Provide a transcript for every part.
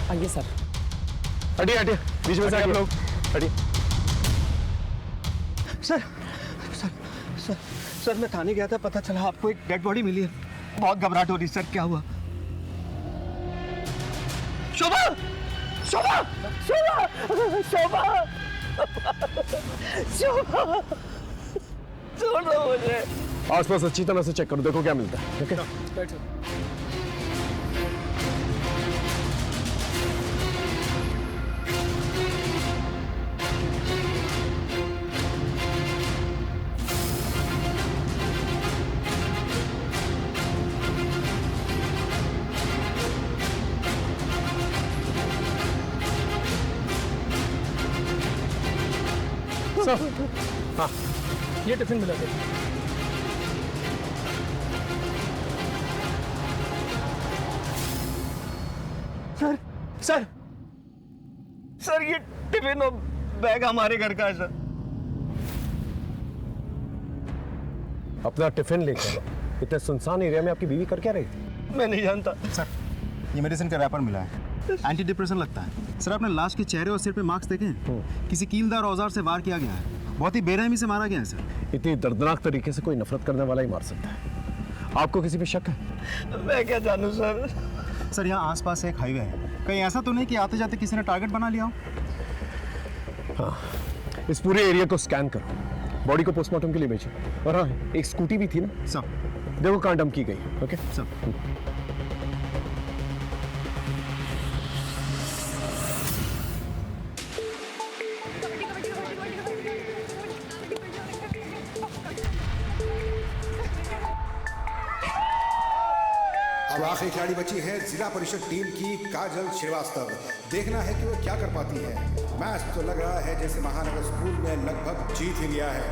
आइए सर। हटिए हटिए, बीच में से आप लोग हटिए। सर सर सर सर मैं थाने गया था, पता चला आपको एक डेड बॉडी मिली है। बहुत घबराहट हो रही सर, क्या हुआ? शोभा शोभा शोभा शोभा शोभा, छोड़ो मुझे। आसपास अच्छी तरह से चेक करो, देखो क्या मिलता है। ओके बैठो। हाँ, ये टिफिन मिला दे। सर सर सर, ये टिफिन और बैग हमारे घर का है सर। अपना टिफिन लेकर लो। इतने सुनसान एरिया में आपकी बीवी कर क्या रही थी? मैं नहीं जानता सर, ये मेडिसिन का रैपर मिला है, एंटी डिप्रेशन लगता है। सर आपने लाश के चेहरे और सिर पे मार्क्स देखे हैं? किसी कीलदार औजार से वार किया गया है, बहुत ही बेरहमी से मारा गया है सर। इतनी दर्दनाक तरीके से कोई नफरत करने वाला ही मार सकता है। आपको किसी पे शक है? मैं क्या जानूं सर। सर यहाँ आसपास एक हाईवे है, कहीं ऐसा तो नहीं कि आते जाते किसी ने टारगेट बना लिया हो? हाँ, इस पूरे एरिया को स्कैन करो, बॉडी को पोस्टमार्टम के लिए भेजो। और हाँ, एक स्कूटी भी थी ना सर। देखो कहाँ डंप की गई। ओके सर अब आखिरी खिलाड़ी बची है जिला परिषद टीम की काजल श्रीवास्तव। देखना है कि वो क्या कर पाती है। मैच तो लग रहा है जैसे महानगर स्कूल में लगभग जीत ही लिया है।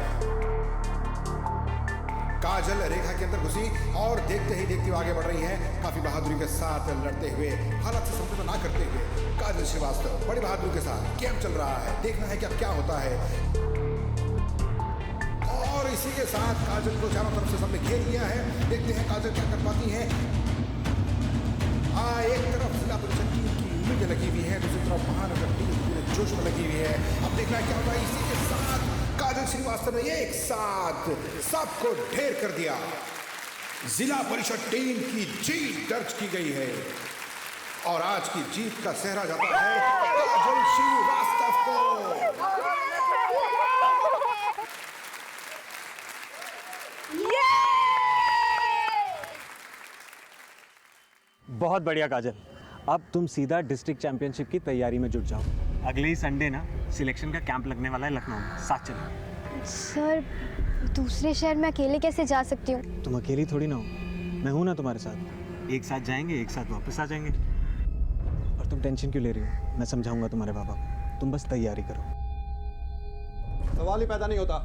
काजल रेखा के अंदर घुसी और देखते ही देखते आगे बढ़ रही है, काफी बहादुरी के साथ लड़ते हुए, हालात से समझौता ना करते हुए। काजल श्रीवास्तव बड़ी बहादुरी के साथ गेम चल रहा है। देखना है कि अब क्या होता है। और इसी के साथ काजल को चारों तरफ से सबने घेर लिया है। देखते हैं काजल क्या कर पाती है। एक तरफ जिला परिषद टीम की उम्मीद लगी हुई है, दूसरी तरफ महानगर टीम पूरे जोश में लगी हुई है। अब देखना क्या होता है। इसी के साथ काजल श्रीवास्तव ने एक साथ सबको ढेर कर दिया। जिला परिषद टीम की जीत दर्ज की गई है और आज की जीत का सेहरा जाता है काजल श्रीवास्तव को। बहुत बढ़िया काजल, अब तुम सीधा डिस्ट्रिक्ट चैंपियनशिप की तैयारी में जुट जाओ। अगले ही संडे ना सिलेक्शन का कैंप लगने वाला है लखनऊ में, साथ चलो। सर दूसरे शहर में अकेले कैसे जा सकती हूँ? तुम अकेली थोड़ी ना हो, मैं हूँ ना तुम्हारे साथ। एक साथ जाएंगे, एक साथ वापस आ जाएंगे। और तुम टेंशन क्यों ले रही हो? मैं समझाऊंगा तुम्हारे पापा को, तुम बस तैयारी करो। सवाल ही पैदा नहीं होता।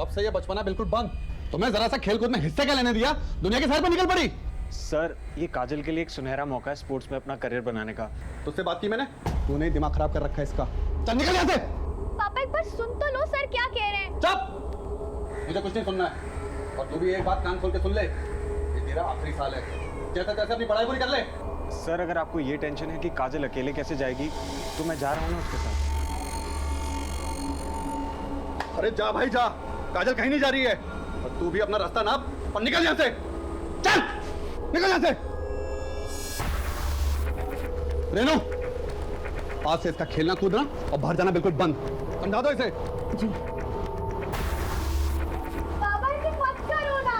अब से ये बचपना बिल्कुल बंद। तुम्हें जरा सा खेलकूद में हिस्से क्या लेने दिया? दुनिया के सर पर निकल पड़ी। सर ये काजल के लिए एक सुनहरा मौका है स्पोर्ट्स में अपना करियर बनाने का। तुझसे बात की मैंने, तूने ही दिमाग खराब कर रखा है इसका। चल निकल यहाँ से। पापा एक बार सुन तो लो, सर क्या कह रहे हैं। चुप, मुझे कुछ नहीं सुनना है। और तू भी एक बात कान खोल के सुन ले, ये तेरा आखिरी साल है। जैसा तैसे अपनी पढ़ाई पूरी कर ले। सर अगर आपको ये टेंशन है कि काजल अकेले कैसे जाएगी, तो मैं जा रहा हूँ ना उसके साथ। अरे जा भाई जा, काजल कहीं नहीं जा रही है। और तू भी अपना रास्ता नाप और निकल यहाँ से। चल निकल यहाँ से। रेनू, आज से इसका खेलना कूदना और बाहर जाना बिल्कुल बंद। समझा दो इसे। जी। पापा इसे मत करो ना।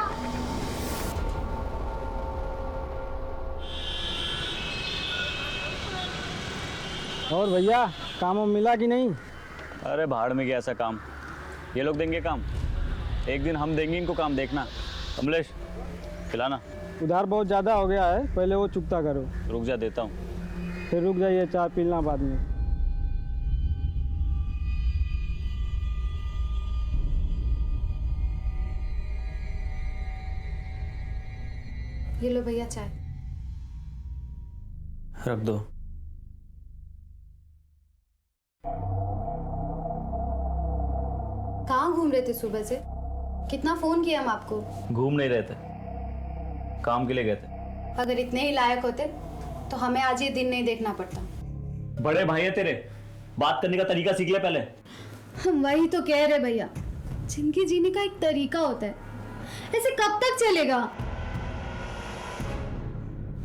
और भैया काम मिला कि नहीं? अरे भाड़ में गया ऐसा काम, ये लोग देंगे काम, एक दिन हम देंगे इनको काम। देखना कमलेश, खिलाना। उधार बहुत ज़्यादा हो गया है, पहले वो चुकता करो। रुक जा, देता हूँ। फिर रुक जाइए, चाय पीना बाद में। ये लो भैया चाय। रख दो। कहाँ घूम रहे थे सुबह से? कितना फोन किया हम आपको। घूम नहीं रहे थे, काम के लिए गए थे। अगर इतने ही लायक होते तो हमें आज ये दिन नहीं देखना पड़ता। बड़े भाई है तेरे, बात करने का तरीका सीख ले पहले। हम वही तो कह रहे भैया, जिंदगी जीने का एक तरीका होता है, ऐसे कब तक चलेगा?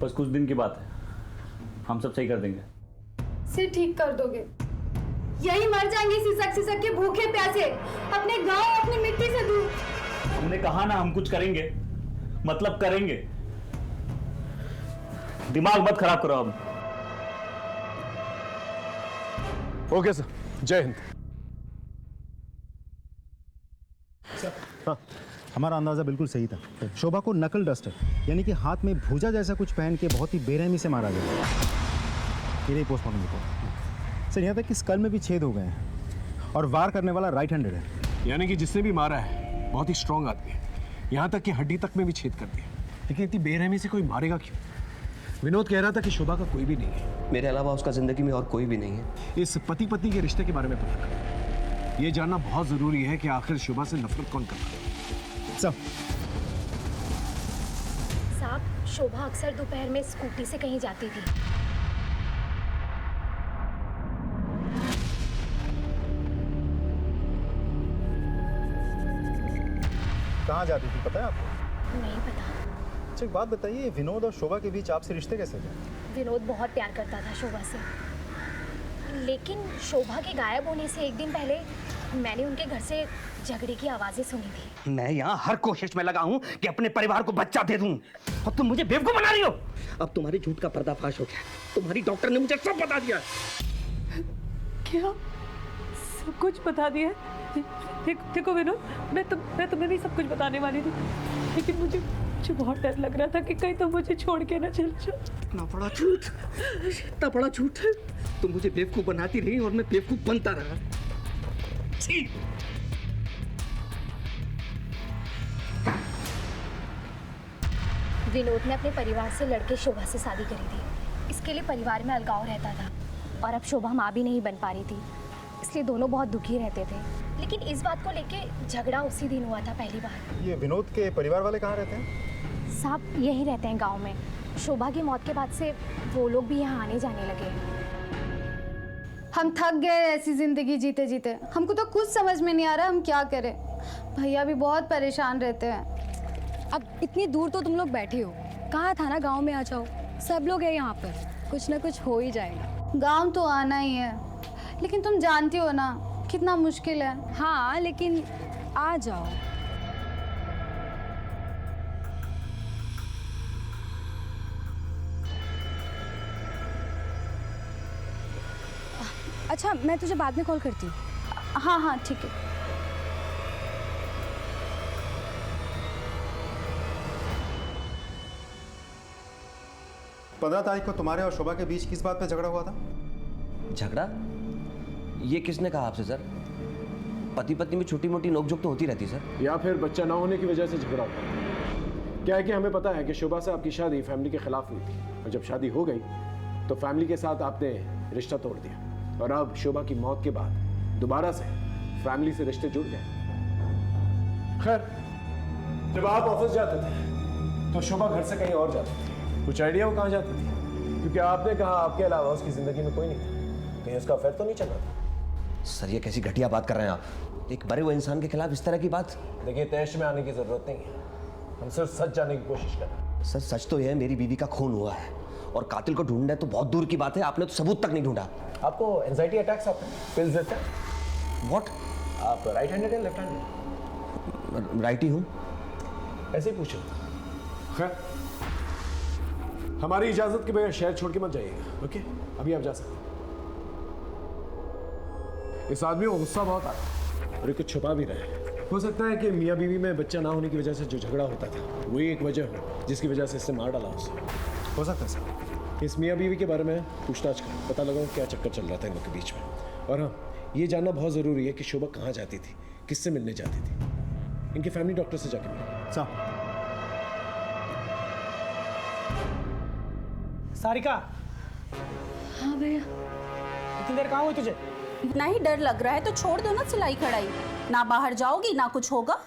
बस कुछ दिन की बात है, हम सब सही कर देंगे। सिर ठीक कर दोगे? यही मर जाएंगे सिसक के भूखे प्यासे, अपने गांव अपनी मिट्टी से दूर। हमने कहा ना हम कुछ करेंगे, मतलब करेंगे। दिमाग मत खराब करो अब। ओके सर, जय हिंद। हाँ, हमारा अंदाजा बिल्कुल सही था। शोभा को नकल डस्टर यानी कि हाथ में भूजा जैसा कुछ पहन के बहुत ही बेरहमी से मारा गया। ये पोस्टमार्टम रिपोर्ट सर, यहाँ तक कि स्कल में भी छेद हो गए हैं और वार करने वाला राइट हैंडेड है। यानी कि जिसने भी मारा है बहुत ही स्ट्रांग आदमी है, यहाँ तक कि हड्डी तक में भी छेद कर दिया। लेकिन इतनी बेरहमी से कोई मारेगा क्यों? विनोद कह रहा था कि शोभा का कोई भी नहीं है। मेरे अलावा उसका जिंदगी में और कोई भी नहीं है। इस पति पत्नी के रिश्ते के बारे में पता करो। ये जानना बहुत जरूरी है कि आखिर शोभा से नफरत कौन करता है। सब साहब, शोभा अक्सर दोपहर में स्कूटी से कहीं जाती थी। कहाँ जाती थी पता है आपको? नहीं पता। अच्छा एक बात बताइए, विनोद और शोभा के बीच आपसे रिश्ते कैसे थे? विनोद बहुत प्यार करता था शोभा से, लेकिन शोभा के गायब होने से एक दिन पहले मैंने उनके घर से झगड़े की आवाजें सुनी थी। मैं यहाँ हर कोशिश में लगा हूँ कि अपने परिवार को बच्चा दे दूँ, और तुम मुझे बेवकूफ बना रही हो। अब तुम्हारी झूठ का पर्दाफाश हो गया। तुम्हारी डॉक्टर ने मुझे सब बता दिया। क्या सब कुछ बता दिया? देखो विनोद, मैं तुम्हें भी सब कुछ बताने वाली थी, लेकिन मुझे बहुत डर लग रहा था कि कहीं तुम मुझे छोड़ के ना चले जाओ। इतना बड़ा झूठ, इतना बड़ा झूठ। तुम मुझे बेवकूफ बनाती रही और मैं बेवकूफ बनता रहा। छी! विनोद ने अपने परिवार से लड़के शोभा से शादी करी थी। इसके लिए परिवार में अलगाव रहता था और अब शोभा माँ भी नहीं बन पा रही थी, इसलिए दोनों बहुत दुखी रहते थे। लेकिन इस बात को लेके झगड़ा उसी दिन हुआ था पहली बार। ये विनोद के परिवार वाले कहाँ रहते हैं? साहब यही रहते हैं गांव में। शोभा की मौत के बाद से वो लोग भी यहाँ आने जाने लगे। हम थक गए ऐसी जिंदगी जीते जीते। हमको तो कुछ समझ में नहीं आ रहा हम क्या करें। भैया भी बहुत परेशान रहते हैं। अब इतनी दूर तो तुम लोग बैठे हो, कहा था ना गांव में आ जाओ। सब लोग हैं यहाँ पर, कुछ ना कुछ हो ही जाएगा। गांव तो आना ही है, लेकिन तुम जानती हो ना कितना मुश्किल है। हाँ लेकिन आ जाओ। अच्छा मैं तुझे बाद में कॉल करती हूँ। हाँ हाँ ठीक है। 15 तारीख को तुम्हारे और शोभा के बीच किस बात पे झगड़ा हुआ था? झगड़ा? ये किसने कहा आपसे सर? पति पत्नी में छोटी मोटी नोकझोंक तो होती रहती सर। या फिर बच्चा ना होने की वजह से झगड़ा हुआ। क्या है कि हमें पता है कि शोभा से आपकी शादी फैमिली के खिलाफ हुई थी, और जब शादी हो गई तो फैमिली के साथ आपने रिश्ता तोड़ दिया, और अब शोभा की मौत के बाद दोबारा से फैमिली से रिश्ते जुड़ गए। खैर, जब आप ऑफिस जाते थे तो शोभा घर से कहीं और जाती थी। कुछ आइडिया वो कहाँ जाती थी? क्योंकि आपने कहा आपके अलावा उसकी जिंदगी में कोई नहीं था। कहीं उसका अफेयर तो नहीं चल रहा था? सर ये कैसी घटिया बात कर रहे हैं आप? एक मरे हुए इंसान के खिलाफ इस तरह की बात? देखिए तैश में आने की जरूरत नहीं है, हम सिर्फ सच जानने की कोशिश कर रहे हैं। सर सच तो यह है मेरी बीवी का खून हुआ है, और कातिल को ढूंढना है तो बहुत दूर की बात है। आपने तो सबूत तक नहीं ढूंढा। आपको एंजाइटी अटैक्स आते हैं? पिल्स लेते हैं? व्हाट? आप राइट हैंडेड है लेफ्ट हैंडेड? राइट ही हूँ। ऐसे ही पूछो। खैर, हमारी इजाजत के बगैर शहर छोड़ के मत जाइएगा, ओके? अभी आप जा सकते हैं। इस आदमी को गुस्सा बहुत आ रहा है और ये कुछ छुपा भी रहा है। हो सकता है कि मियाँ बीवी में बच्चा ना होने की वजह से जो झगड़ा होता था वही एक वजह हो जिसकी वजह से इससे मार डाला उसे। हो सकता है सर। इस मियाँ बीवी के बारे में पूछताछ करो, पता लगाओ क्या चक्कर चल रहा था इन लोग के बीच में। और हाँ, ये जानना बहुत ज़रूरी है कि शोभा कहाँ जाती थी, किससे मिलने जाती थी। इनके फैमिली डॉक्टर से जाके मिलो। सारिका। हाँ भैया। इतनी देर कहाँ हुई तुझे? इतना ही डर लग रहा है तो छोड़ दो ना सिलाई कढ़ाई। ना बाहर जाओगी ना कुछ होगा।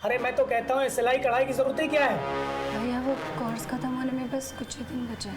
अरे मैं तो कहता हूँ सिलाई कढ़ाई की जरूरत ही क्या है? भैया वो कोर्स खत्म होने में बस कुछ ही दिन बचे।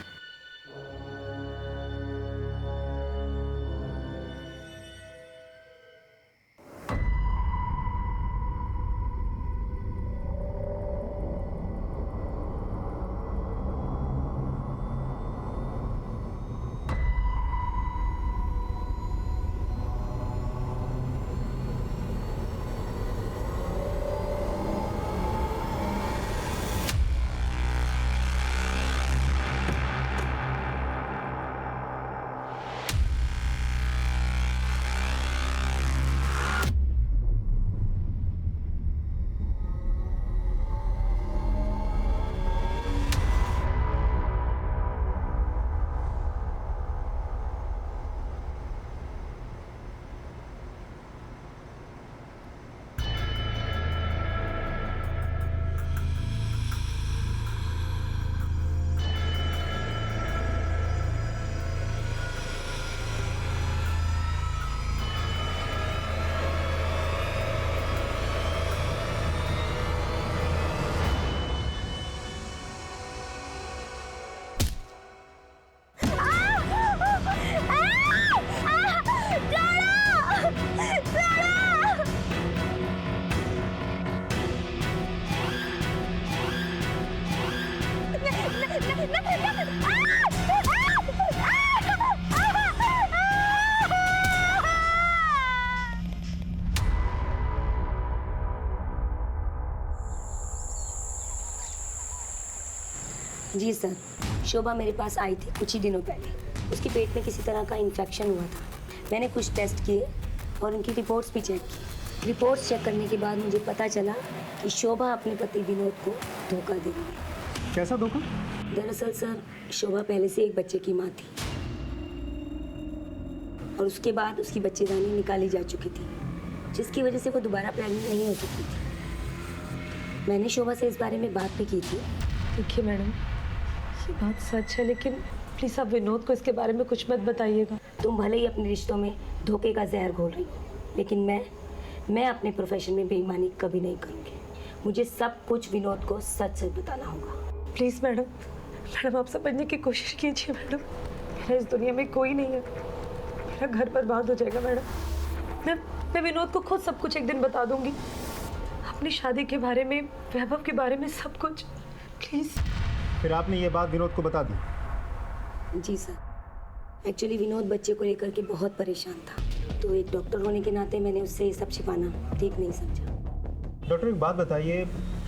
जी सर, शोभा मेरे पास आई थी कुछ ही दिनों पहले। उसके पेट में किसी तरह का इन्फेक्शन हुआ था। मैंने कुछ टेस्ट किए और उनकी रिपोर्ट्स भी चेक की। रिपोर्ट्स चेक करने के बाद मुझे पता चला कि शोभा अपने पति विनोद को धोखा दे रही है। कैसा धोखा? दरअसल सर, शोभा पहले से एक बच्चे की माँ थी और उसके बाद उसकी बच्चेदानी निकाली जा चुकी थी, जिसकी वजह से वो दोबारा प्रेग्नेंट नहीं हो सकती थी। मैंने शोभा से इस बारे में बात भी की थी। देखिए मैडम, ये बात सच है, लेकिन प्लीज़ आप विनोद को इसके बारे में कुछ मत बताइएगा। तुम भले ही अपने रिश्तों में धोखे का जहर घोल रही हो, लेकिन मैं अपने प्रोफेशन में बेईमानी कभी नहीं करूँगी। मुझे सब कुछ विनोद को सच सच बताना होगा। प्लीज़ मैडम आप समझने की कोशिश कीजिए मैडम। मेरा इस दुनिया में कोई नहीं है, मेरा घर बर्बाद हो जाएगा मैडम। मैं विनोद को खुद सब कुछ एक दिन बता दूंगी, अपनी शादी के बारे में, वैभव के बारे में, सब कुछ। प्लीज़। फिर आपने ये बात विनोद को बता दी? जी सर, एक्चुअली विनोद बच्चे को लेकर के बहुत परेशान था, तो एक डॉक्टर होने के नाते मैंने उससे ये सब छिपाना ठीक नहीं समझा। डॉक्टर एक बात बताइए,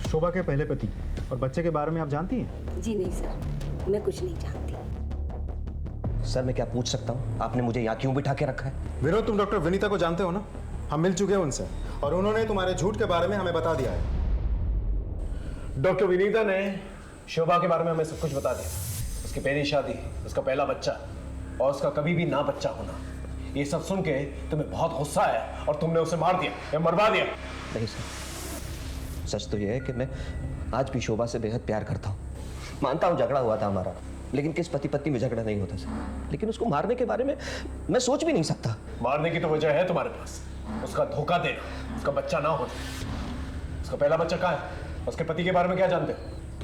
शोभा के पहले पति और बच्चे के बारे में आप जानती हैं? जी नहीं सर, मैं कुछ नहीं जानती। सर मैं क्या पूछ सकता हूँ, आपने मुझे यहाँ क्यों बिठा के रखा है? विनोद, तुम डॉक्टर विनीता को जानते हो ना? हम मिल चुके हैं उनसे और उन्होंने तुम्हारे झूठ के बारे में हमें बता दिया है। डॉक्टर विनीता ने शोभा के बारे में हमें सब कुछ बता दिया। उसकी पहली शादी, उसका पहला बच्चा और उसका कभी भी ना बच्चा होना। ये सब सुन के तुम्हें बहुत गुस्सा आया और तुमने उसे मार दिया या मरवा दिया। नहीं सर, सच तो ये है कि मैं आज भी शोभा से बेहद प्यार करता हूँ। मानता हूँ झगड़ा हुआ था हमारा, लेकिन किस पति पत्नी में झगड़ा नहीं होता सर। लेकिन उसको मारने के बारे में मैं सोच भी नहीं सकता। मारने की तो वजह है तुम्हारे पास, उसका धोखा देना, उसका बच्चा ना होना। उसका पहला बच्चा कहाँ है? उसके पति के बारे में क्या जानते हो?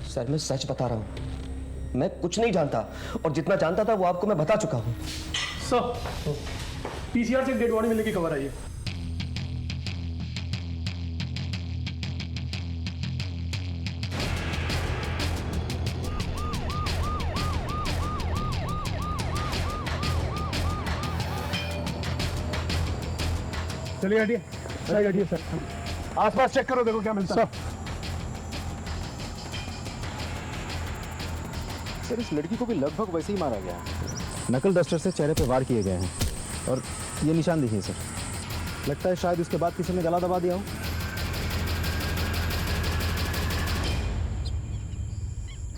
सर मैं सच बता रहा हूँ, मैं कुछ नहीं जानता और जितना जानता था वो आपको मैं बता चुका हूँ। सर, पीसीआर से डेड बॉडी मिलने की खबर आई है। चलिए हटिए, सही हटिए सर। आसपास चेक करो, देखो क्या मिलता है। सर इस लड़की को भी लगभग वैसे ही मारा गया है। नकल डस्टर से चेहरे पे वार किए गए हैं और ये निशान देखिए सर, लगता है शायद उसके बाद किसी ने गला दबा दिया हो।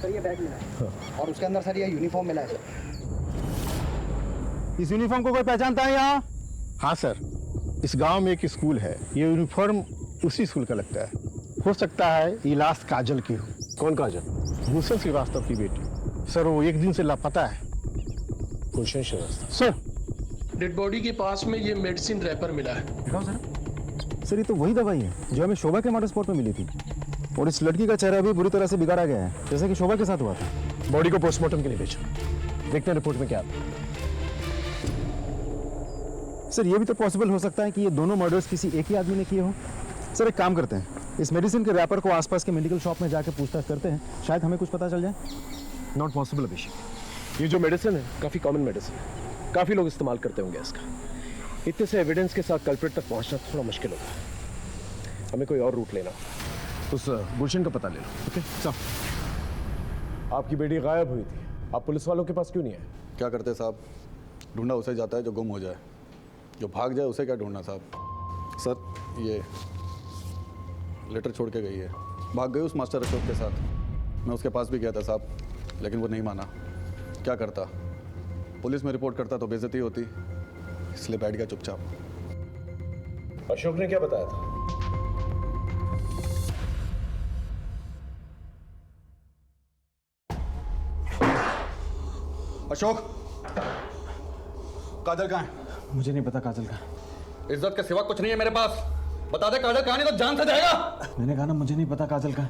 सर ये बैग मिला है और उसके अंदर सर ये यूनिफॉर्म मिला है सर। इस यूनिफॉर्म को कोई पहचानता है यहाँ? हाँ सर, इस गांव में एक स्कूल है, ये यूनिफॉर्म उसी स्कूल का लगता है। हो सकता है ये लास्ट काजल की हो। कौन काजल? भूषण श्रीवास्तव की बेटी सर, वो एक दिन से लापता है। Bhushan Srivastava sir, dead body के पास में ये मेडिसिन रैपर मिला है। दिखाओ सर। ये तो वही दवाई है जो हमें शोभा के मर्डर स्पॉट पे मिली थी और इस लड़की का चेहरा भी बुरी तरह से बिगाड़ा गया है, जैसे कि शोभा के साथ हुआ था। बॉडी को पोस्टमार्टम के लिए भेजो, देखते हैं रिपोर्ट में क्या आता है। सर ये भी तो पॉसिबल हो सकता है कि ये दोनों मर्डर्स किसी एक ही आदमी ने किए हो। सर एक काम करते हैं, इस मेडिसिन के रैपर को आसपास के मेडिकल शॉप में जाकर पूछताछ करते हैं, शायद हमें कुछ पता चल जाए। नॉट पॉसिबल अभिषेक, ये जो मेडिसिन है काफ़ी कॉमन मेडिसिन है, काफ़ी लोग इस्तेमाल करते होंगे इसका। इतने से एविडेंस के साथ कल्प्रिट तक पहुंचना थोड़ा मुश्किल होता है। हमें कोई और रूट लेना, उस गुलशन का पता ले लो। ओके साहब, आपकी बेटी गायब हुई थी, आप पुलिस वालों के पास क्यों नहीं आए? क्या करते साहब, ढूंढा उसे जाता है जो गुम हो जाए, जो भाग जाए उसे क्या ढूंढना साहब। सर ये लेटर छोड़ के गई है, भाग गई उस मास्टर अशोक के साथ। मैं उसके पास भी गया था साहब, लेकिन वो नहीं माना। क्या करता, पुलिस में रिपोर्ट करता तो बेइज्जती होती, इसलिए बैठ गया चुपचाप। अशोक ने क्या बताया था? अशोक, काजल कहाँ है? मुझे नहीं पता काजल का। इज्जत के सिवा कुछ नहीं है मेरे पास, बता दे काजल कहाँ, नहीं तो जान से जाएगा। मैंने कहा ना मुझे नहीं पता काजल का।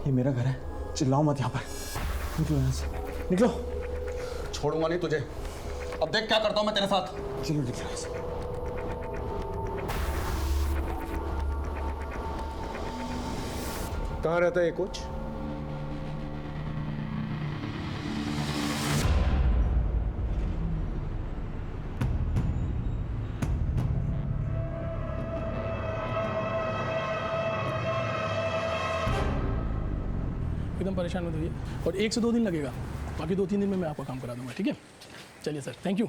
ये मेरा घर है, चिल्लाओ मत यहाँ पर। निकलो यहाँ से, निकलो। छोड़ूंगा नहीं तुझे, अब देख क्या करता हूँ मैं तेरे साथ। चलो निकलो यहाँ से। कहाँ रहता है ये कोच? एकदम परेशान मत होइए, और 1 से 2 दिन लगेगा, बाकी 2-3 दिन में मैं आपका काम करा दूंगा, ठीक है? चलिए सर, थैंक यू।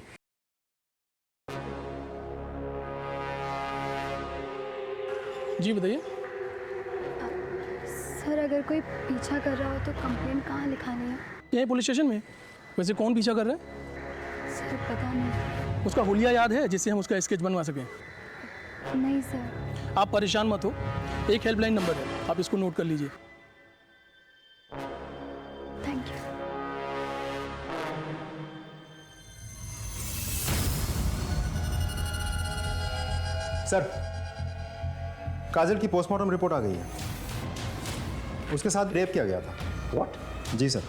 जी बताइए। सर अगर कोई पीछा कर रहा हो तो कंप्लेंट कहाँ लिखानी है? यहीं पुलिस स्टेशन में। वैसे कौन पीछा कर रहा है? सर पता नहीं। उसका हुलिया याद है जिससे हम उसका स्केच बनवा सकें? नहीं सर। आप परेशान मत हो, एक हेल्पलाइन नंबर है, आप इसको नोट कर लीजिए। Thank you. सर, काजल की पोस्टमार्टम रिपोर्ट आ गई है। उसके साथ रेप किया गया था। व्हाट? जी सर,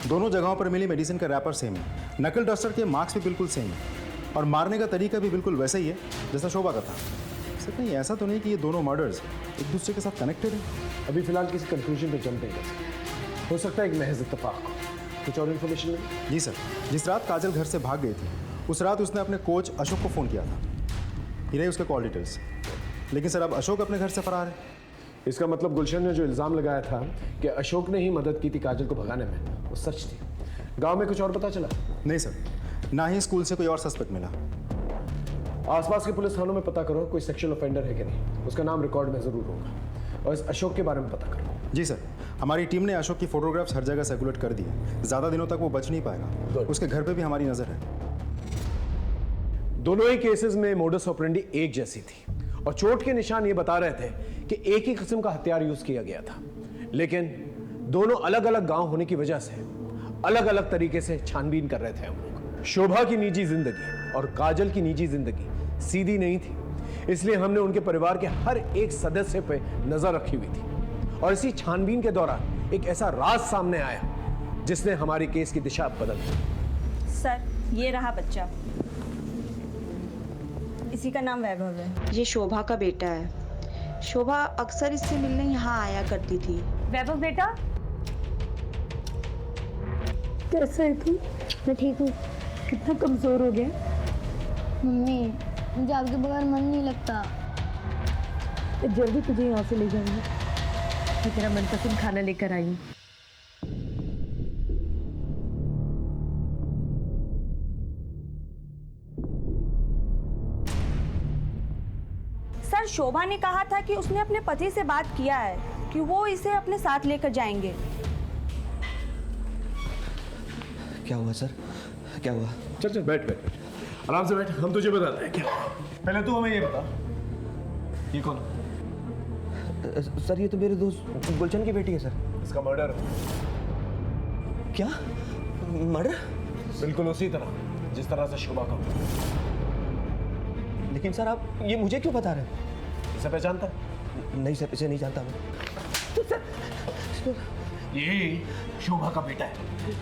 दोनों जगहों पर मिली मेडिसिन का रैपर सेम है, नकल डस्टर के मार्क्स भी बिल्कुल सेम है, और मारने का तरीका भी बिल्कुल वैसा ही है जैसा शोभा का था। सर कहीं ऐसा तो नहीं कि ये दोनों मर्डर्स एक दूसरे के साथ कनेक्टेड हैं? अभी फिलहाल किसी कंक्लूजन पे जंप नहीं कर सकते। हो सकता है एक महज इत्तेफाक हो। कुछ और इन्फॉर्मेशन मिली? जी सर, जिस रात काजल घर से भाग गई थी उस रात उसने अपने कोच अशोक को फ़ोन किया था। ये रही उसके कॉल डिटेल्स। लेकिन सर अब अशोक अपने घर से फरार है। इसका मतलब गुलशन ने जो इल्ज़ाम लगाया था कि अशोक ने ही मदद की थी काजल को भगाने में, वो सच थी। गांव में कुछ और पता चला? नहीं सर, ना ही स्कूल से कोई और सस्पेक्ट मिला। आसपास के पुलिस थानों में पता करो कोई सेक्सुअल ऑफेंडर है कि नहीं, उसका नाम रिकॉर्ड में ज़रूर होगा, और इस अशोक के बारे में पता करो। जी सर, हमारी टीम ने अशोक की फोटोग्राफ्स हर जगह सर्कुलेट कर दी है। ज़्यादा दिनों तक वो बच नहीं पाएगा। उसके घर पे भी हमारी नज़र है। दोनों ही केसेस में मोडस ऑपरेंडी एक जैसी थी, और चोट के निशान ये बता रहे थे कि एक ही किस्म का हथियार यूज किया गया था। लेकिन दोनों अलग अलग गांव होने की वजह से अलग अलग तरीके से छानबीन कर रहे थे हम लोग। शोभा की निजी जिंदगी और काजल की निजी जिंदगी सीधी नहीं थी, इसलिए हमने उनके परिवार के हर एक सदस्य पे नजर रखी हुई थी, और इसी छानबीन के दौरान एक ऐसा राज सामने आया जिसने हमारी केस की दिशा बदल दी। सर ये रहा बच्चा, इसी का नाम वैभव है। ये शोभा का बेटा है। शोभा अक्सर इससे मिलने यहाँ आया करती थी। वैभव बेटा, कैसा है तू? मैं ठीक हूँ। कितना कमजोर हो गया? मम्मी मुझे आपके बगैर मन नहीं लगता। जल्दी तुझे यहाँ से ले जाऊंगी। मैं तेरा मनपसंद खाना लेकर आई हूँ। सर शोभा ने कहा था कि उसने अपने पति से बात किया है कि वो इसे अपने साथ लेकर जाएंगे। क्या हुआ सर? क्या हुआ? चल चल बैठ बैठ बैठ, आराम से बैठ, हम तुझे बताते हैं क्या। पहले तू हमें ये बता, ये कौन? सर ये तो मेरे दोस्त गुलशन की बेटी है सर। इसका मर्डर। क्या? मर्डर? बिल्कुल उसी तरह जिस तरह से शोभा का। लेकिन सर आप ये मुझे क्यों बता रहे हैं? इसे पहचानता है? नहीं सर, इसे नहीं जानता मैं। ये शोभा का बेटा है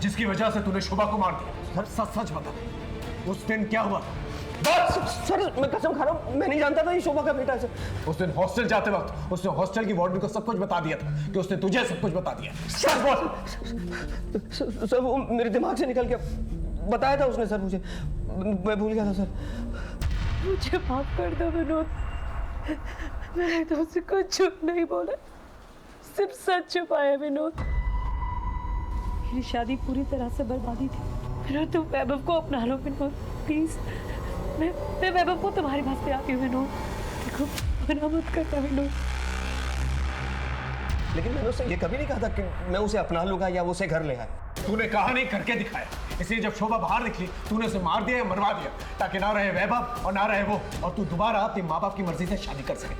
जिसकी वजह से तूने शोभा को मार दिया। सर सच सच बता, उस दिन क्या हुआ? बस सर मैं कसम खा रहा हूँ, मैं नहीं जानता था ये शोभा का बेटा है सर। उस दिन हॉस्टल जाते वक्त उसने हॉस्टल की वार्डन को सब कुछ बता दिया था कि उसने तुझे सब कुछ बता दिया। सच बोल। सर वो मेरे दिमाग से निकल गया, बताया था उसने सर मुझे, मैं भूल गया था सर। मुझे माफ कर दो विनोद, मैंने तुमसे कुछ झूठ नहीं बोला, सिर्फ सच छुपाया विनोद। मेरी शादी पूरी तरह से बर्बादी थी। विनोद तुम वैभव को अपना लो विनोद, प्लीज। मैं वैभव को तुम्हारे पास ले आती हूँ विनोद, देखो मना मत करना विनोद। लेकिन मैंने उससे ये कभी नहीं कहा था कि मैं उसे अपना लूंगा या वो उसे घर ले आए। तूने कहा नहीं, करके दिखाया। इसलिए जब शोभा बाहर निकली तूने उसे मार दिया या मरवा दिया, ताकि ना रहे वैभव और ना रहे वो, और तू दोबारा अपने माँ बाप की मर्जी से शादी कर सके।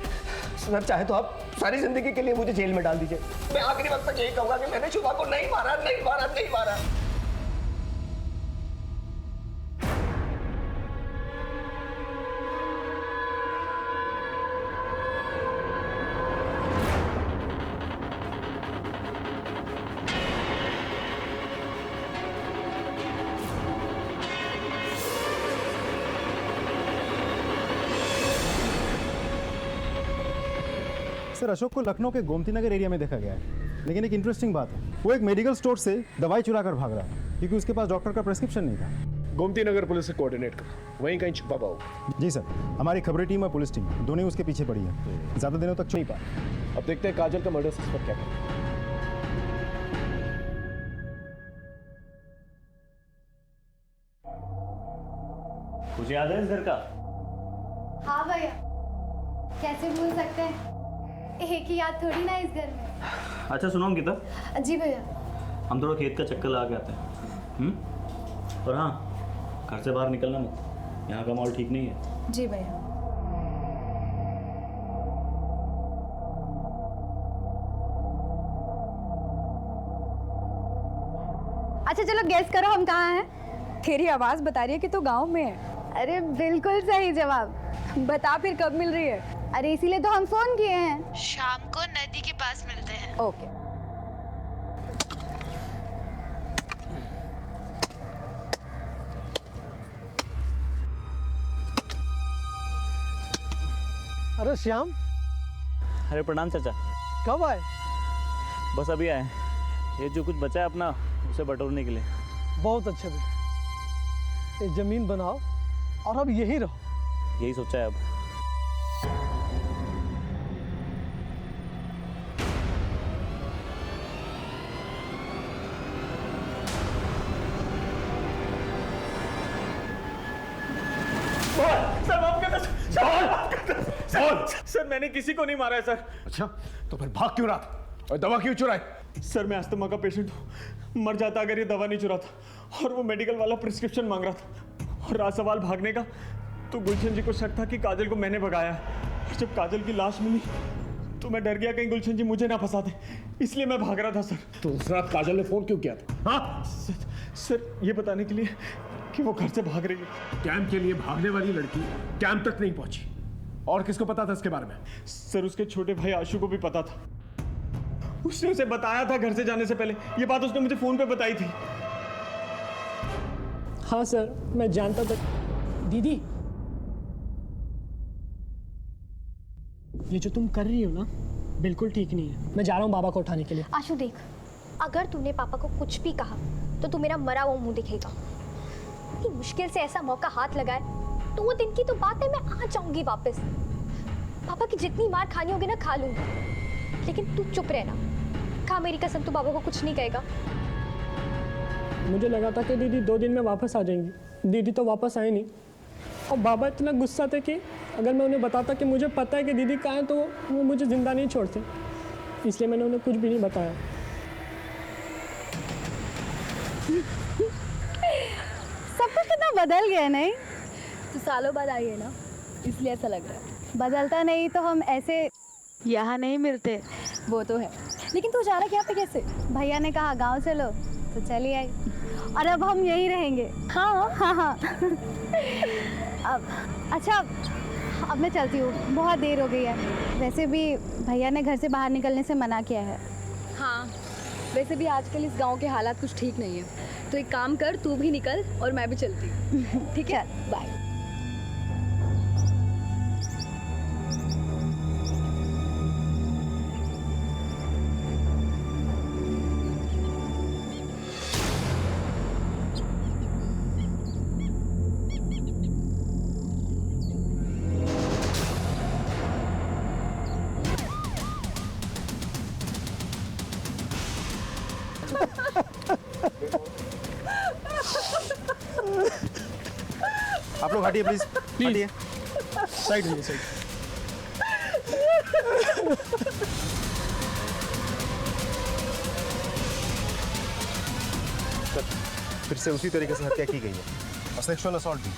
सर चाहे तो आप सारी जिंदगी के लिए मुझे जेल में डाल दीजिए, मैं आखिरी वक्त तक यही कहूंगा कि मैंने शोभा को नहीं मारा, नहीं मारा, नहीं मारा। सर अशोक को लखनऊ के गोमती नगर एरिया में देखा गया है, लेकिन एक इंटरेस्टिंग बात है, वो एक मेडिकल स्टोर से दवाई चुरा कर भाग रहा है क्योंकि उसके पास डॉक्टर का प्रेस्क्रिप्शन नहीं था। गोमती नगर पुलिस से कोऑर्डिनेट कर, वहीं कहीं छुपा पाओ। जी सर, हमारी खबरें टीम और पुलिस टीम दोनों ही उसके पीछे पड़ी है, ज़्यादा दिनों तक छुप नहीं पाए। अब देखते हैं काजल का मर्डर सस्पेक्ट क्या है। कुछ याद है इस घर का? हाँ भैया, कैसे भूल सकते हैं, एक ही याद थोड़ी ना इस घर में। अच्छा सुनो अंकिता, जी भैया। हम थोड़ा खेत का चक्कर लगा के आते हैं। और हाँ, घर से बाहर निकलना मत, यहाँ का माहौल ठीक नहीं है। जी भैया। अच्छा चलो गेस करो हम कहाँ हैं? तेरी आवाज़ बता रही है कि तू गांव में है। अरे बिल्कुल सही जवाब। बता फिर कब मिल रही है? अरे इसीलिए तो हम फोन किए हैं। शाम को नदी के पास मिलते हैं। ओके। अरे श्याम, अरे प्रणाम चाचा। कब आए? बस अभी आए। ये जो कुछ बचा है अपना, उसे बटोरने के लिए। बहुत अच्छा बेटा, ये जमीन बनाओ और अब यही रहो। यही सोचा है अब। सर मैंने किसी को नहीं मारा है सर। अच्छा, तो फिर भाग क्यों रहा था और दवा क्यों चुराई? सर मैं अस्थमा का पेशेंट हूँ, मर जाता अगर ये दवा नहीं चुराता। और वो मेडिकल वाला प्रिस्क्रिप्शन मांग रहा था। और रहा सवाल भागने का, तो गुलशन जी को शक था कि काजल को मैंने भगाया है। और जब काजल की लाश मिली तो मैं डर गया कहीं गुलशन जी मुझे ना फंसा दे, इसलिए मैं भाग रहा था सर। तो उस रात काजल ने फोन क्यों किया था? हाँ सर ये बताने के लिए कि वो घर से भाग रही है। कैंप के लिए भागने वाली लड़की कैंप तक नहीं पहुंची। और किसको पता था इसके बारे में? सर उसके छोटे भाई आशु को भी पता था। उसने उसे बताया था घर से जाने से पहले। ये बात उसने मुझे फोन पे बताई थी। हाँ सर, मैं जानता था। दीदी, ये जो तुम कर रही हो ना, बिल्कुल ठीक नहीं है। मैं जा रहा हूँ बाबा को उठाने के लिए। आशु देख, अगर तूने पापा को कुछ भी कहा तो तू मेरा मरा हुआ मुंह दिखेगा। इतनी मुश्किल से ऐसा मौका हाथ लगाए, तो वो दिन की तो बात है, मैं आ जाऊंगी वापस। पापा की जितनी मार खानी होगी ना खा लूंगी, लेकिन तू चुप रहना। खा मेरी कसम, तू पापा को कुछ नहीं कहेगा। मुझे लगा था कि दीदी 2 दिन में वापस आ जाएंगी। दीदी तो वापस आए नहीं। और बाबा इतना गुस्सा थे कि अगर मैं उन्हें बताता कि मुझे पता है कि दीदी कहाँ है, तो वो मुझे जिंदा नहीं छोड़ते। इसलिए मैंने उन्हें कुछ भी नहीं बताया। सब कुछ कितना बदल गया नहीं? तो सालों बाद आई है ना, इसलिए ऐसा लग रहा है। बदलता नहीं तो हम ऐसे यहाँ नहीं मिलते। वो तो है, लेकिन तू अचानक यहाँ पे कैसे? भैया ने कहा गांव चलो तो चली आई, और अब हम यहीं रहेंगे। हाँ हाँ हाँ। अब अच्छा, अब मैं चलती हूँ, बहुत देर हो गई है। वैसे भी भैया ने घर से बाहर निकलने से मना किया है। हाँ, वैसे भी आजकल इस गांव के हालात कुछ ठीक नहीं है। तो एक काम कर, तू भी निकल और मैं भी चलती हूँ। ठीक है, बाय। आप लोग हटिए प्लीज, हटिए। साइड में, साइड। फिर से उसी तरीके से हत्या की गई है और सेक्सुअल असॉल्ट भी।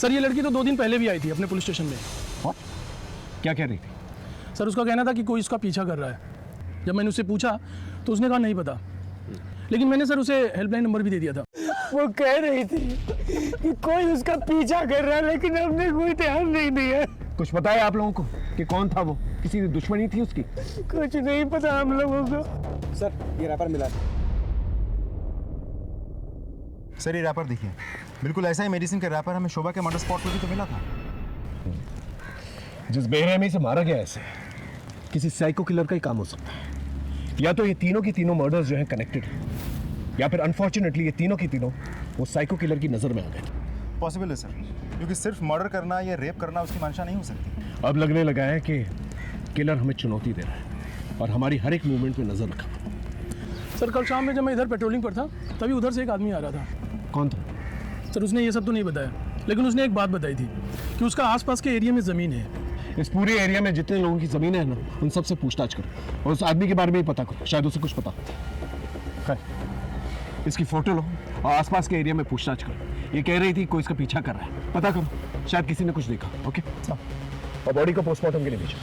सर ये लड़की तो 2 दिन पहले भी आई थी अपने पुलिस स्टेशन में। क्या कह रही थी? सर उसका कहना था कि कोई इसका पीछा कर रहा है। जब मैंने उससे पूछा तो उसने कहा नहीं पता, लेकिन मैंने सर उसे हेल्पलाइन नंबर भी दे दिया था। वो कह रही थी कि कोई उसका पीछा कर रहा है, लेकिन हमने कोई ध्यान नहीं दिया। कुछ बताया आप लोगों को कि कौन था वो? किसी की दुश्मनी थी उसकी? कुछ नहीं पता हम लोगों को। सर ये रैपर मिला। सर ये रैपर देखिए, बिल्कुल ऐसा ही मेडिसिन का रैपर हमें शोभा के मर्डर स्पॉट पर भी तो मिला था। जिस बेरहमी से मारा गया ऐसे किसी साइको किलर का ही काम हो सकता है। या तो ये तीनों की तीनों मर्डर्स जो हैं कनेक्टेड हैं, या फिर अनफॉर्चुनेटली ये तीनों की तीनों वो साइको किलर की नजर में आ गए। पॉसिबल है सर, क्योंकि सिर्फ मर्डर करना या रेप करना उसकी मंशा नहीं हो सकती। अब लगने लगा है कि किलर हमें चुनौती दे रहा है और हमारी हर एक मूवमेंट पे नजर रखा। सर कल शाम में जब मैं इधर पेट्रोलिंग पर था, तभी उधर से एक आदमी आ रहा था। कौन था? सर उसने ये सब तो नहीं बताया, लेकिन उसने एक बात बताई थी कि उसका आसपास के एरिया में ज़मीन है। इस पूरे एरिया में जितने लोगों की ज़मीन है ना, उन सब से पूछताछ करो और उस आदमी के बारे में ही पता करो, शायद उसे कुछ पता हो। खैर, इसकी फोटो लो और आसपास के एरिया में पूछताछ करो। ये कह रही थी कोई इसका पीछा कर रहा है, पता करो, शायद किसी ने कुछ देखा। ओके, और बॉडी को पोस्टमार्टम के लिए भेजो।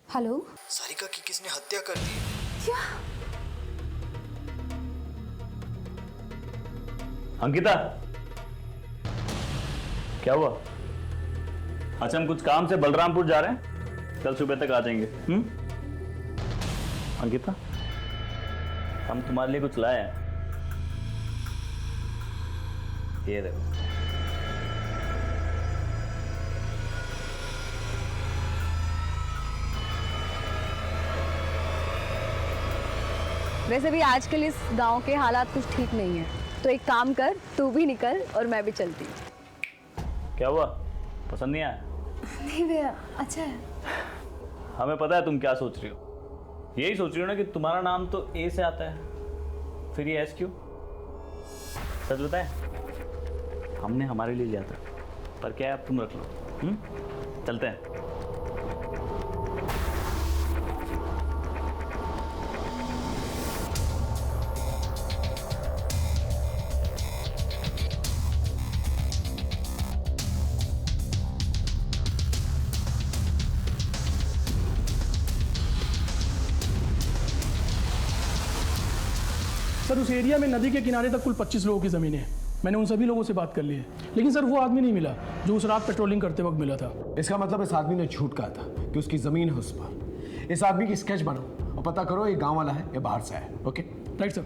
हेलो, सारिका की किसने हत्या कर दी? क्या? अंकिता, क्या हुआ? अच्छा, हम कुछ काम से बलरामपुर जा रहे हैं, कल सुबह तक आ जाएंगे। अंकिता, हम तुम्हारे लिए कुछ लाए हैं, ये देखो। वैसे भी आजकल इस गांव के हालात कुछ ठीक नहीं है, तो एक काम कर, तू भी निकल और मैं भी चलती हूँ। क्या हुआ, पसंद नहीं आया? नहीं भैया, अच्छा है। हमें पता है तुम क्या सोच रही हो। यही सोच रही हो ना कि तुम्हारा नाम तो ए से आता है, फिर ये एस क्यों? सच बताए, हमने हमारे लिए लिया था, पर क्या है, अब तुम रख लो। चलते हैं। सर उस एरिया में नदी के किनारे तक कुल 25 लोगों की ज़मीनें हैं। मैंने उन सभी लोगों से बात कर ली है, लेकिन सर वो आदमी नहीं मिला जो उस रात पेट्रोलिंग करते वक्त मिला था। इसका मतलब इस आदमी ने झूठ कहा था कि उसकी ज़मीन है उस पर। इस आदमी की स्केच बनाओ और पता करो ये गांव वाला है या बाहर से है। Okay, right sir.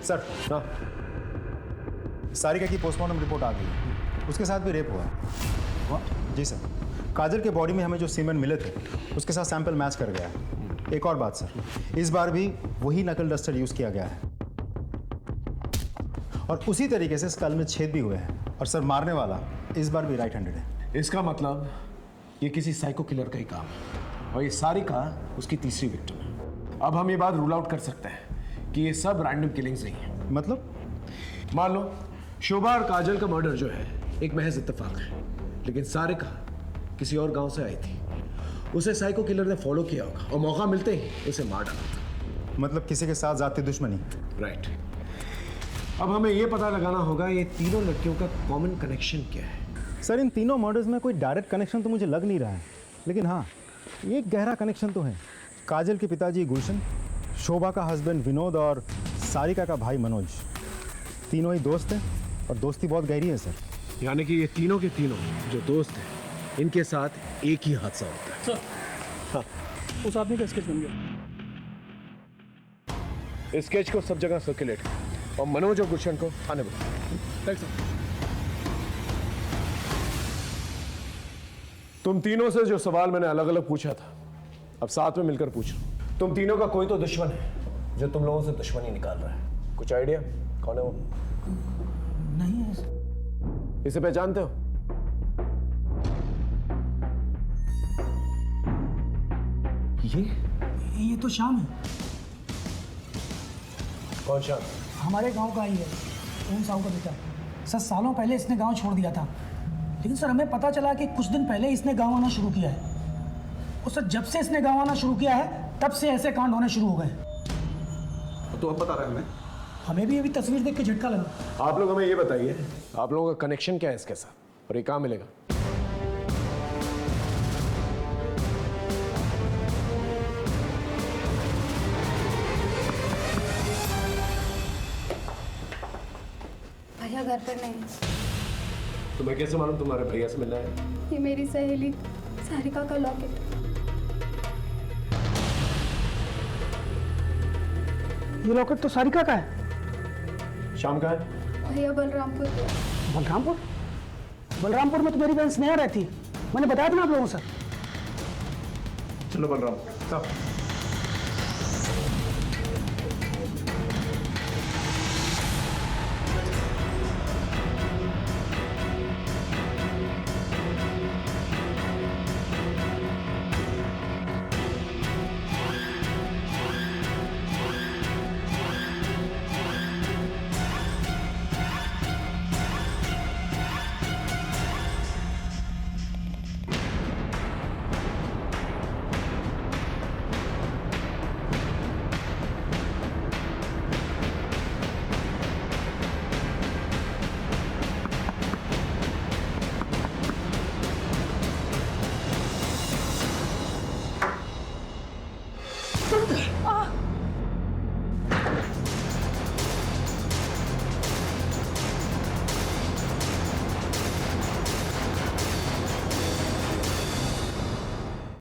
सर, हाँ, सारिका की पोस्टमार्टम रिपोर्ट आ गई है, उसके साथ भी रेप हुआ है। जी सर, काजल के बॉडी में हमें जो सीमेंट मिले थे उसके साथ सैंपल मैच कर गया है। एक और बात सर, इस बार भी वही नकल डस्टर यूज़ किया गया है और उसी तरीके से स्कल में छेद भी हुए हैं। और सर मारने वाला इस बार भी राइट हैंडेड है। इसका मतलब ये किसी साइको किलर का ही काम है और ये सारिका उसकी तीसरी विक्टिम है। अब हम ये बात रूल आउट कर सकते हैं कि ये सब रैंडम किलिंग्स नहीं है। मतलब मान लो शोभा और काजल का मर्डर जो है एक महज इत्तेफाक है, लेकिन सारिका किसी और गांव से आई थी, उसे साइको किलर ने फॉलो किया होगा और मौका मिलते ही उसे मार डाला था। मतलब किसी के साथ जाती दुश्मनी। राइट। अब हमें यह पता लगाना होगा ये तीनों लड़कियों का कॉमन कनेक्शन क्या है। सर इन तीनों मर्डर्स में कोई डायरेक्ट कनेक्शन तो मुझे लग नहीं रहा है, लेकिन हाँ एक गहरा कनेक्शन तो है। काजल के पिताजी गुलशन, शोभा का हस्बैंड विनोद और सारिका का भाई मनोज, तीनों ही दोस्त हैं और दोस्ती बहुत गहरी है सर। यानी कि ये तीनों के तीनों जो दोस्त हैं, इनके साथ एक ही हादसा होता है। सर, हाँ, उस आदमी का स्केच बन गया। इस स्केच को सब जगह सर्कुलेट और मनोज और गुलशन को आने बताओ। Right sir. तुम तीनों से जो सवाल मैंने अलग अलग पूछा था, अब साथ में मिलकर पूछ लो। तुम तीनों का कोई तो दुश्मन है जो तुम लोगों से दुश्मनी निकाल रहा है। कुछ आइडिया कौन है वो? नहीं है। इसे पहचानते हो? ये तो श्याम है। कौन श्याम? हमारे गांव का ही है, ओम साहू का बेटा। सर सालों पहले इसने गांव छोड़ दिया था, लेकिन सर हमें पता चला कि कुछ दिन पहले इसने गांव आना शुरू किया है। और सर जब से इसने गांव आना शुरू किया है तब से ऐसे कांड होने शुरू हो गए। तो अब बता रहे हैं हमें भी अभी तस्वीर देख के झटका लगा। आप लोग हमें ये बताइए, आप लोगों का कनेक्शन क्या है इसके साथ और ये कहाँ मिलेगा? भैया घर पर नहीं। तो मैं कैसे मालूम तुम्हारे भैया से मिलना है? ये मेरी सहेली सारिका का लॉकेट। ये लॉकेट तो सारिका का है। शाम का है? भैया बलरामपुर। बलरामपुर? बलरामपुर में तो मेरी बहन स्नेहा रहती है, मैंने बताया था ना आप लोगों से। चलो बलरामपुर।